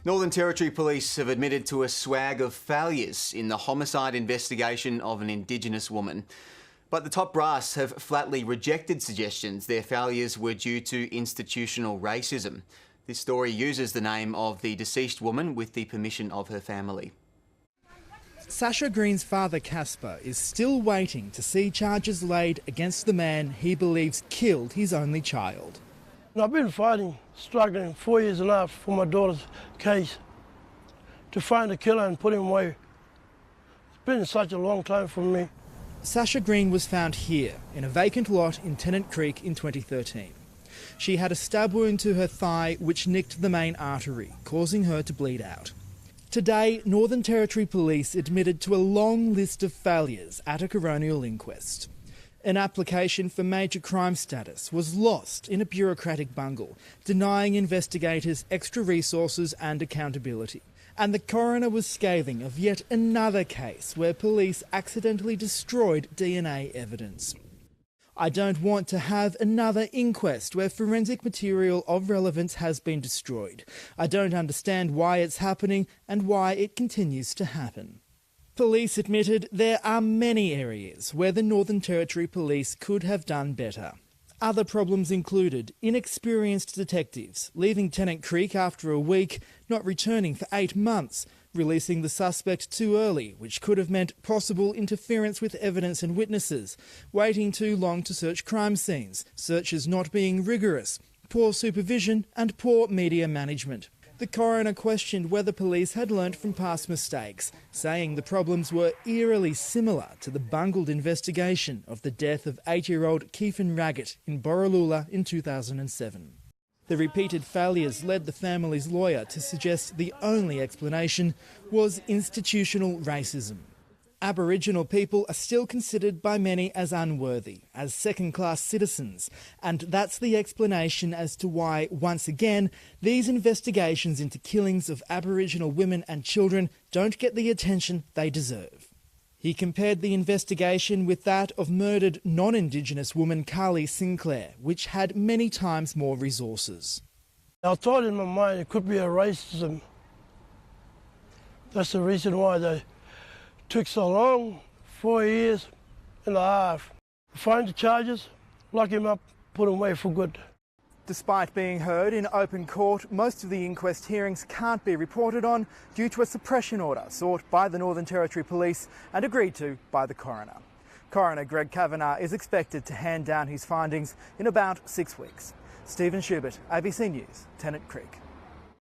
Northern Territory Police have admitted to a swag of failures in the homicide investigation of an Indigenous woman. But the top brass have flatly rejected suggestions their failures were due to institutional racism. This story uses the name of the deceased woman with the permission of her family. Sasha Green's father, Casper, is still waiting to see charges laid against the man he believes killed his only child. I've been fighting, struggling 4 years and a half for my daughter's case to find the killer and put him away. It's been such a long time for me. Sasha Green was found here in a vacant lot in Tennant Creek in 2013. She had a stab wound to her thigh which nicked the main artery, causing her to bleed out. Today, Northern Territory Police admitted to a long list of failures at a coronial inquest. An application for major crime status was lost in a bureaucratic bungle, denying investigators extra resources and accountability. And the coroner was scathing of yet another case where police accidentally destroyed DNA evidence. I don't want to have another inquest where forensic material of relevance has been destroyed. I don't understand why it's happening and why it continues to happen. Police admitted there are many areas where the Northern Territory Police could have done better. Other problems included inexperienced detectives leaving Tennant Creek after a week, not returning for 8 months, releasing the suspect too early, which could have meant possible interference with evidence and witnesses, waiting too long to search crime scenes, searches not being rigorous, poor supervision and poor media management. The coroner questioned whether police had learnt from past mistakes, saying the problems were eerily similar to the bungled investigation of the death of 8-year-old Keefan Raggett in Borroloola in 2007. The repeated failures led the family's lawyer to suggest the only explanation was institutional racism. Aboriginal people are still considered by many as unworthy, as second-class citizens, and that's the explanation as to why, once again, these investigations into killings of Aboriginal women and children don't get the attention they deserve. He compared the investigation with that of murdered non-Indigenous woman Carly Sinclair, which had many times more resources. I thought in my mind it could be a racism. That's the reason why they took so long, 4 years and a half. Find the charges, lock him up, put him away for good. Despite being heard in open court, most of the inquest hearings can't be reported on due to a suppression order sought by the Northern Territory Police and agreed to by the coroner. Coroner Greg Kavanagh is expected to hand down his findings in about 6 weeks. Stephen Schubert, ABC News, Tennant Creek.